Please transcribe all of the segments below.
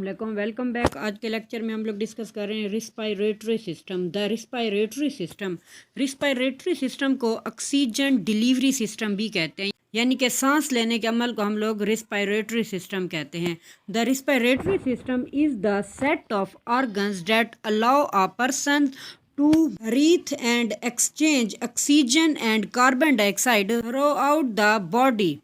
वालेकुम, welcome back. आज के लेक्चर में हम लोग डिस्कस कर रहे हैं रिस्पायरेटरी सिस्टम। रिस्पायरेटरी सिस्टम को ऑक्सीजन डिलीवरी सिस्टम भी कहते हैं, यानी कि सांस लेने के अमल को हम लोग रिस्पायरेटरी सिस्टम कहते हैं। The respiratory system is the set of organs that allow a person to breathe and exchange oxygen and carbon dioxide throughout the body।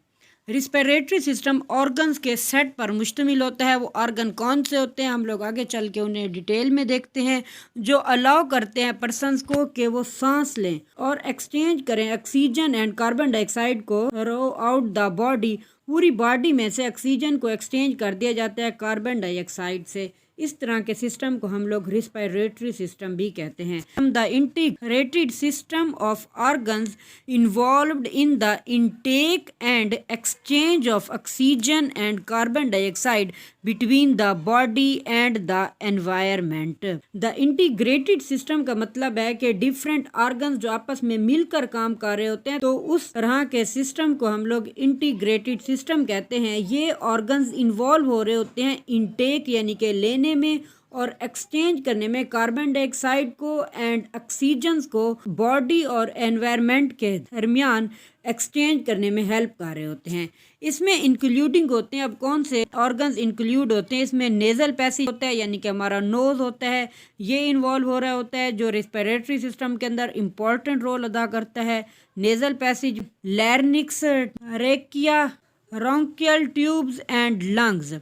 Respiratory system organs के सेट पर मुश्तमिल होता है। वो ऑर्गन कौन से होते हैं हम लोग आगे चल के उन्हें डिटेल में देखते हैं, जो अलाउ करते हैं पर्सनस को कि वो सांस लें और एक्सचेंज करें ऑक्सीजन एंड कार्बन डाइऑक्साइड को थ्रू आउट द बॉडी। पूरी बॉडी में से ऑक्सीजन को एक्सचेंज कर दिया जाता है कार्बन डाइऑक्साइड से। इस तरह के सिस्टम को हम लोग रिस्पिरेटरी सिस्टम भी कहते हैं। The integrated system of organs involved in the intake and exchange of oxygen and carbon dioxide between the body and the environment. The integrated system का मतलब है कि डिफरेंट ऑर्गन्स जो आपस में मिलकर काम कर रहे होते हैं, तो उस तरह के सिस्टम को हम लोग इंटीग्रेटेड सिस्टम कहते हैं। ये ऑर्गन्स इन्वॉल्व हो रहे होते हैं इनटेक यानी कि लेने में और एक्सचेंज करने में कार्बन डाइऑक्साइड को एंड ऑक्सीजन को बॉडी और एनवायरनमेंट के दरमियान एक्सचेंज करने में हेल्प कर रहे होते हैं। इसमें इंक्लूडिंग होते हैं, अब कौन से ऑर्गन्स इंक्लूड होते हैं, इसमें नेजल पैसेज होता है यानी कि हमारा नोज होता है, ये इन्वॉल्व हो रहा होता है जो रिस्पिरेटरी सिस्टम के अंदर इम्पॉर्टेंट रोल अदा करता है। Nasal passage, larynx, trachea, bronchial tubes and lungs,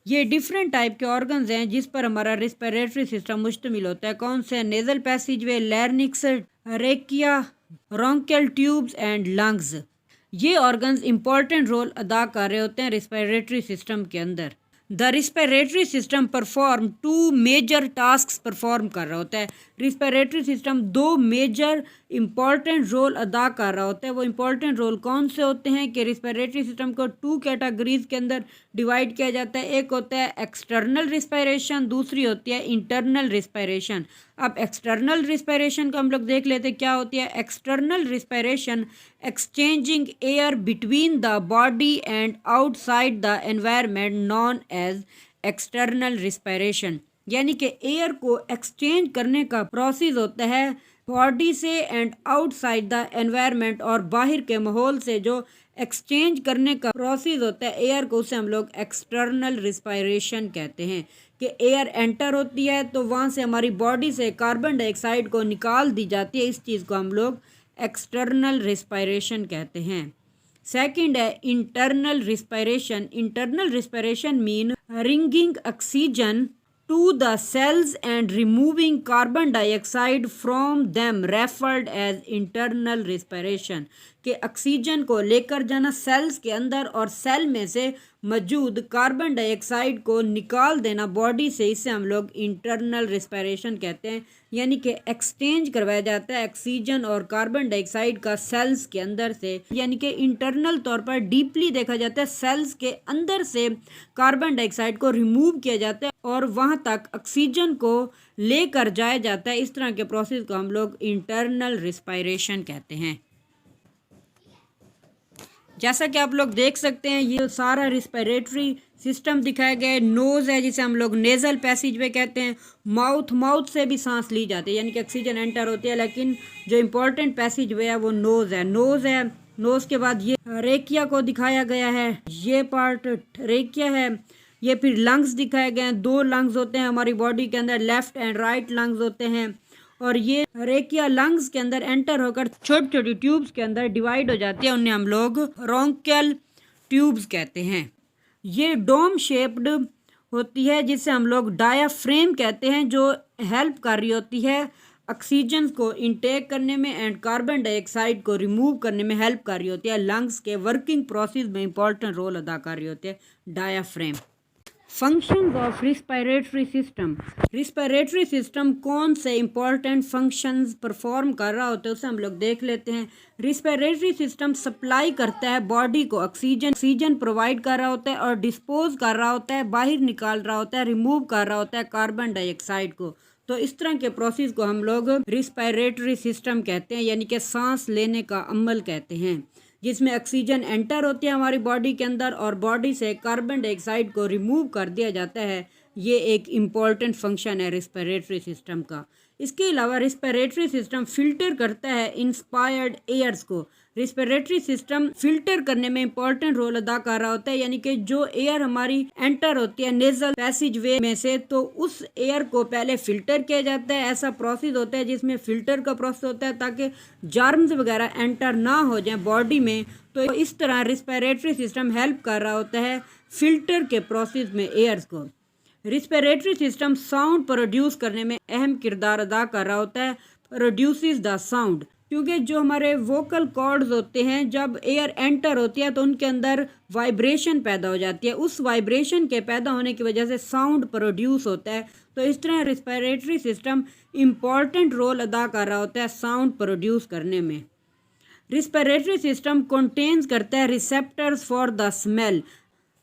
ये डिफरेंट टाइप के ऑर्गन्स हैं जिस पर हमारा रिस्पिरेटरी सिस्टम मुश्तमिल होता है। कौन से? Nasal passageway, larynx, trachea, bronchial tubes and lungs. ये ऑर्गन्स इंपॉर्टेंट रोल अदा कर रहे होते हैं रिस्पिरेटरी सिस्टम के अंदर। The respiratory system perform two major task perform कर रहा होता है। रिस्पिरेटरी सिस्टम दो मेजर इंपॉर्टेंट रोल अदा कर रहा होता है। वो इंपॉर्टेंट रोल कौन से होते हैं कि रिस्पिरेटरी सिस्टम को टू कैटेगरीज के अंदर डिवाइड किया जाता है। एक होता है एक्सटर्नल रिस्पिरेशन, दूसरी होती है इंटरनल रिस्पिरेशन। अब एक्सटर्नल रिस्पिरेशन को हम लोग देख लेते क्या होती है। External respiration exchanging air between the body and outside the environment known as external respiration, यानी कि एयर को एक्सचेंज करने का प्रोसेस होता है बॉडी से एंड आउटसाइड द एनवायरनमेंट, और बाहर के माहौल से जो एक्सचेंज करने का प्रोसेस होता है एयर को, उसे हम लोग एक्सटर्नल रिस्पिरेशन कहते हैं। कि एयर एंटर होती है तो वहाँ से हमारी बॉडी से कार्बन डाइऑक्साइड को निकाल दी जाती है, इस चीज़ को हम लोग एक्सटर्नल रिस्पिरेशन कहते हैं। सेकंड है internal respiration. Internal respiration mean ringing oxygen to the cells and removing carbon dioxide from them referred as internal respiration। कि ऑक्सीजन को लेकर जाना सेल्स के अंदर और सेल में से मौजूद कार्बन डाइऑक्साइड को निकाल देना बॉडी से, इसे हम लोग इंटरनल रिस्पिरेशन कहते हैं। यानी कि एक्सचेंज करवाया जाता है ऑक्सीजन और कार्बन डाइऑक्साइड का सेल्स के अंदर से, यानी कि इंटरनल तौर पर डीपली देखा जाता है सेल्स के अंदर से कार्बन डाइऑक्साइड को रिमूव किया जाता है और वहाँ तक ऑक्सीजन को लेकर जाया जाता है। इस तरह के प्रोसेस को हम लोग इंटरनल रिस्पिरेशन कहते हैं। जैसा कि आप लोग देख सकते हैं ये सारा रिस्पिरेटरी सिस्टम दिखाया गया है। नोज़ है जिसे हम लोग नेज़ल पैसेज वे कहते हैं। माउथ से भी सांस ली जाती है, यानी कि ऑक्सीजन एंटर होती है, लेकिन जो इम्पोर्टेंट पैसेज वे है वो नोज़ है। नोज़ के बाद ये रेकिया को दिखाया गया है, ये पार्ट रेकिया है। ये फिर लंग्स दिखाए गए हैं, दो लंग्स होते हैं हमारी बॉडी के अंदर, लेफ्ट एंड राइट लंग्स होते हैं। और ये रेकिया लंग्स के अंदर एंटर होकर छोटी छोटी ट्यूब्स के अंदर डिवाइड हो जाती है, उन्हें हम लोग ब्रोंकियल ट्यूब्स कहते हैं। ये डोम शेप्ड होती है जिसे हम लोग डायाफ्रेम कहते हैं, जो हेल्प कर रही होती है ऑक्सीजन को इनटेक करने में एंड कार्बन डाइऑक्साइड को रिमूव करने में हेल्प कर रही होती है। लंग्स के वर्किंग प्रोसेस में इंपॉर्टेंट रोल अदा कर रही होती है diaphragm. Functions of respiratory system. Respiratory system कौन से इंपॉर्टेंट फंक्शंस परफॉर्म कर रहा होता है उसे हम लोग देख लेते हैं। रिस्पिरेटरी सिस्टम सप्लाई करता है बॉडी को ऑक्सीजन प्रोवाइड कर रहा होता है और डिस्पोज कर रहा होता है, बाहर निकाल रहा होता है, रिमूव कर रहा होता है कार्बन डाइऑक्साइड को। तो इस तरह के प्रोसेस को हम लोग रिस्पिरेटरी सिस्टम कहते हैं, यानी कि सांस लेने का अमल कहते हैं, जिसमें ऑक्सीजन एंटर होती है हमारी बॉडी के अंदर और बॉडी से कार्बन डाइऑक्साइड को रिमूव कर दिया जाता है। ये एक इम्पॉर्टेंट फंक्शन है रिस्पिरेटरी सिस्टम का। इसके अलावा रिस्पिरेटरी सिस्टम फिल्टर करता है इंस्पायर्ड एयर्स को। रिस्पिरेटरी सिस्टम फिल्टर करने में इंपॉर्टेंट रोल अदा कर रहा होता है, यानी कि जो एयर हमारी एंटर होती है नेजल पैसेज वे में से, तो उस एयर को पहले फिल्टर किया जाता है। ऐसा प्रोसेस होता है जिसमें फिल्टर का प्रोसेस होता है ताकि जर्म्स वगैरह एंटर ना हो जाए बॉडी में। तो इस तरह रिस्पिरेटरी सिस्टम हेल्प कर रहा होता है फिल्टर के प्रोसेस में एयर्स को। रिस्पिरेटरी सिस्टम साउंड प्रोड्यूस करने में अहम किरदार अदा कर रहा होता है, प्रोड्यूसेस द साउंड, क्योंकि जो हमारे वोकल कॉर्ड्स होते हैं जब एयर एंटर होती है तो उनके अंदर वाइब्रेशन पैदा हो जाती है। उस वाइब्रेशन के पैदा होने की वजह से साउंड प्रोड्यूस होता है। तो इस तरह रिस्पिरेटरी सिस्टम इम्पॉर्टेंट रोल अदा कर रहा होता है साउंड प्रोड्यूस करने में। रिस्पिरेटरी सिस्टम कंटेन्स करता है रिसेप्टर्स फॉर द स्मेल।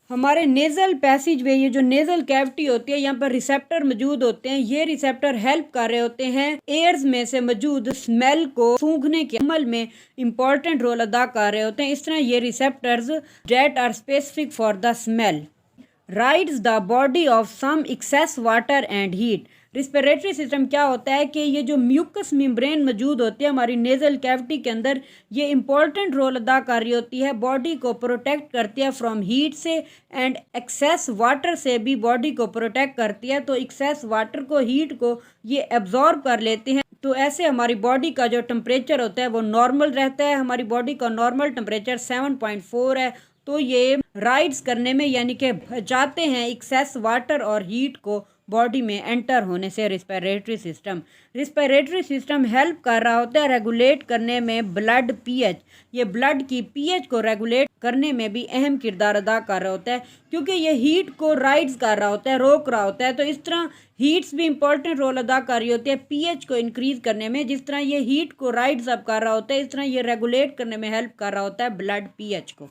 हमारे नेज़ल पैसेज वे, ये जो नेज़ल कैविटी होती है, यहाँ पर रिसेप्टर मौजूद होते हैं। ये रिसेप्टर हेल्प कर रहे होते हैं एयर्स में से मौजूद स्मेल को सूंघने के अमल में इंपॉर्टेंट रोल अदा कर रहे होते हैं। इस तरह ये receptors that are specific for the smell rids the body of some excess water and heat. Respiratory system क्या होता है कि ये जो म्यूकस मेम्ब्रेन मौजूद होती है हमारी नेज़ल कैविटी के अंदर, ये इंपॉर्टेंट रोल अदा कर रही होती है, बॉडी को प्रोटेक्ट करती है फ्रॉम हीट से एंड एक्सेस वाटर से भी बॉडी को प्रोटेक्ट करती है। तो एक्सेस वाटर को, हीट को ये एब्जॉर्ब कर लेते हैं। तो ऐसे हमारी बॉडी का जो टेम्परेचर होता है वो नॉर्मल रहता है। हमारी बॉडी का नॉर्मल टेम्परेचर 7.4 है। तो ये राइड्स करने में, यानी कि बचाते हैं एक्सेस वाटर और हीट को बॉडी में एंटर होने से respiratory system. Respiratory system help कर रहा होता है रेगुलेट करने में ब्लड पीएच। ये ब्लड की पीएच को रेगुलेट करने में भी अहम किरदार अदा कर रहा होता है, क्योंकि ये हीट को राइड्स कर रहा होता है, रोक रहा होता है। तो इस तरह हीट्स भी इंपॉर्टेंट रोल अदा कर रही होती है पीएच को इंक्रीज करने में। जिस तरह ये हीट को राइड्स अप कर रहा होता है, इस तरह ये रेगुलेट करने में हेल्प कर रहा होता है ब्लड पीएच को।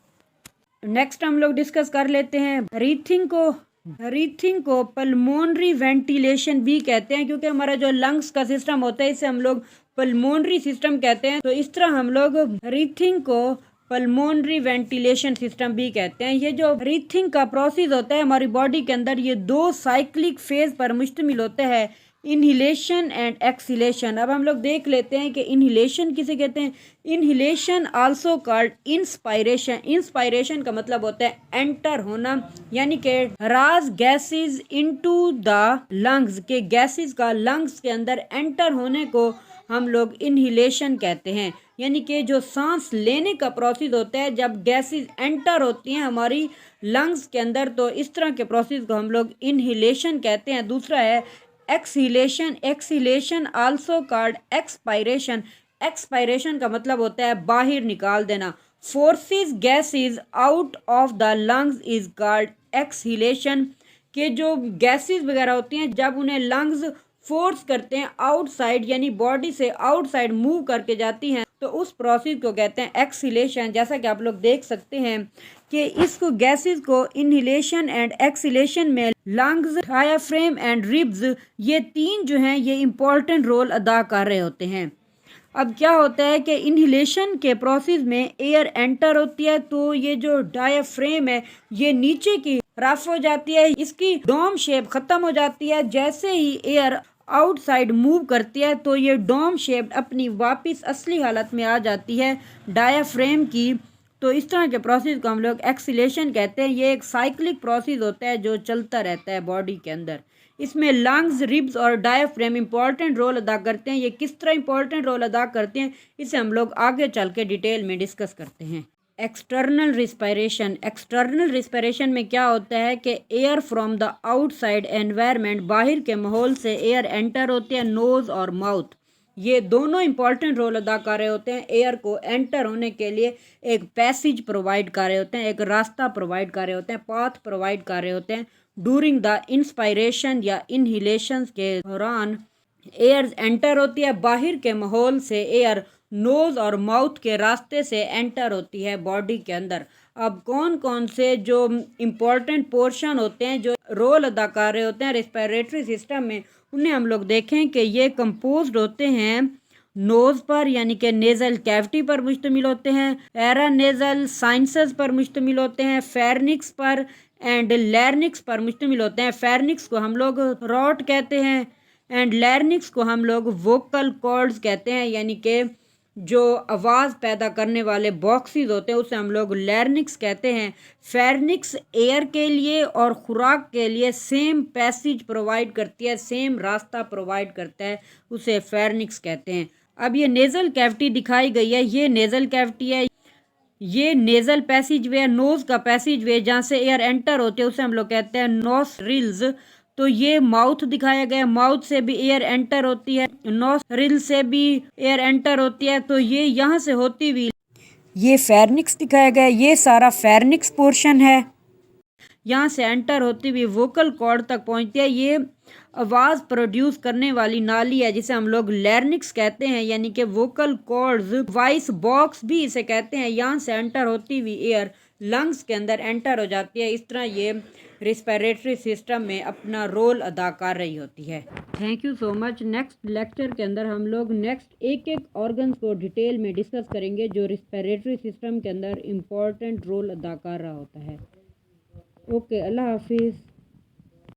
नेक्स्ट हम लोग डिस्कस कर लेते हैं ब्रीथिंग को पल्मोनरी वेंटिलेशन भी कहते हैं, क्योंकि हमारा जो लंग्स का सिस्टम होता है इसे हम लोग पल्मोनरी सिस्टम कहते हैं। तो इस तरह हम लोग ब्रीथिंग को पल्मोनरी वेंटिलेशन सिस्टम भी कहते हैं। ये जो ब्रीथिंग का प्रोसेस होता है हमारी बॉडी के अंदर, ये 2 साइक्लिक फेज पर मुश्तमिल होता है, इनहिलेशन एंड एक्सहिलेशन। अब हम लोग देख लेते हैं कि इनहिलेशन किसे कहते हैं। Inhalation also called inspiration. Inspiration का मतलब होता है एंटर होना, यानी कि राज गैसेस इनटू द लंग्स, के गैसेस का लंग्स के अंदर एंटर होने को हम लोग इनहिलेशन कहते हैं। यानी कि जो सांस लेने का प्रोसेस होता है जब गैसेस एंटर होती हैं हमारी लंग्स के अंदर, तो इस तरह के प्रोसेस को हम लोग इनहिलेशन कहते हैं। दूसरा है exhalation. Exhalation also called expiration. Expiration का मतलब होता है बाहर निकाल देना। Forces gases out of the lungs is called exhalation. के जो गैसेस वगैरह होती हैं जब उन्हें लंग्स फोर्स करते हैं आउटसाइड, यानी बॉडी से आउटसाइड मूव करके जाती हैं, तो उस प्रोसेस को कहते हैं एक्सहिलेशन। जैसा कि आप लोग देख सकते हैं कि इसको गैसेस को इनहिलेशन एंड एक्सहिलेशन में लंग्स, डायाफ्रेम एंड रिब्स, ये 3 जो हैं ये इंपॉर्टेंट रोल अदा कर रहे होते हैं। अब क्या होता है कि इनहिलेशन के प्रोसेस में एयर एंटर होती है, तो ये जो डायाफ्रेम है ये नीचे की रफ हो जाती है, इसकी डोम शेप खत्म हो जाती है। जैसे ही एयर आउटसाइड मूव करती है तो ये डोम शेप अपनी वापस असली हालत में आ जाती है डायाफ्रेम की। तो इस तरह के प्रोसेस को हम लोग एक्सहिलेशन कहते हैं। ये एक साइक्लिक प्रोसेस होता है जो चलता रहता है बॉडी के अंदर। इसमें लंग्स, रिब्स और डायाफ्रेम इंपॉर्टेंट रोल अदा करते हैं। ये किस तरह इंपॉर्टेंट रोल अदा करते हैं इसे हम लोग आगे चल के डिटेल में डिस्कस करते हैं। External respiration. एक्सटर्नल रिस्पिरेशन में क्या होता है कि air from the outside environment, बाहर के माहौल से एयर एंटर होते हैं नोज़ और माउथ। ये दोनों इंपॉर्टेंट रोल अदा कर रहे होते हैं। एयर को एंटर होने के लिए एक पैसेज प्रोवाइड कर रहे होते हैं, एक रास्ता प्रोवाइड कर रहे होते हैं, पाथ प्रोवाइड कर रहे होते हैं। डूरिंग द इंस्पायरेशन या इनहिलेशन के दौरान एयर एंटर होती है, बाहर के माहौल से एयर नोज़ और माउथ के रास्ते से एंटर होती है बॉडी के अंदर। अब कौन कौन से जो इम्पोर्टेंट पोर्शन होते हैं जो रोल अदा कर रहे होते हैं रेस्पिरेटरी सिस्टम में, उन्हें हम लोग देखें कि ये कंपोज्ड होते हैं नोज़ पर, यानी कि नेज़ल कैविटी पर मुश्तमिल होते हैं, पैरानेज़ल साइनसेस पर मुश्तमिल होते हैं, फेरनिक्स पर एंड लैरिंक्स पर मुश्तमिल होते हैं। फेरिंक्स को हम लोग थ्रोट कहते हैं एंड लैरिंक्स को हम लोग वोकल कॉर्ड्स कहते हैं, यानी कि जो आवाज़ पैदा करने वाले बॉक्सेस होते हैं उसे हम लोग लैरिंक्स कहते हैं। फेरिंक्स एयर के लिए और खुराक के लिए सेम पैसेज प्रोवाइड करती है, सेम रास्ता प्रोवाइड करता है, उसे फेरिंक्स कहते हैं। अब ये नेज़ल कैविटी दिखाई गई है, ये नेज़ल कैविटी है, ये नेज़ल पैसेज वे, नोज़ का पैसेज वे जहाँ से एयर एंटर होते हैं उसे हम लोग कहते हैं नोस्ट्रिल्स। तो ये माउथ दिखाया गया, माउथ से भी एयर एंटर होती है, नोस्ट्रिल से भी एयर एंटर होती है, तो ये यहाँ से होती हुई ये फेरिंक्स दिखाया गया, ये सारा फेरिंक्स पोर्शन है, यहाँ से एंटर होती हुई वोकल कॉर्ड तक पहुँचती है। ये आवाज़ प्रोड्यूस करने वाली नाली है जिसे हम लोग लैरिंक्स कहते हैं, यानी कि वोकल कॉर्ड्स, वॉइस बॉक्स भी इसे कहते हैं। यहाँ से एंटर होती हुई एयर लंग्स के अंदर एंटर हो जाती है। इस तरह ये रिस्पिरेटरी सिस्टम में अपना रोल अदा कर रही होती है। Thank you so much. Next lecture के अंदर हम लोग नेक्स्ट एक एक ऑर्गन्स को डिटेल में डिस्कस करेंगे जो रिस्पिरेटरी सिस्टम के अंदर इम्पोर्टेंट रोल अदा कर रहा होता है। ओके, अल्लाह हाफिज़।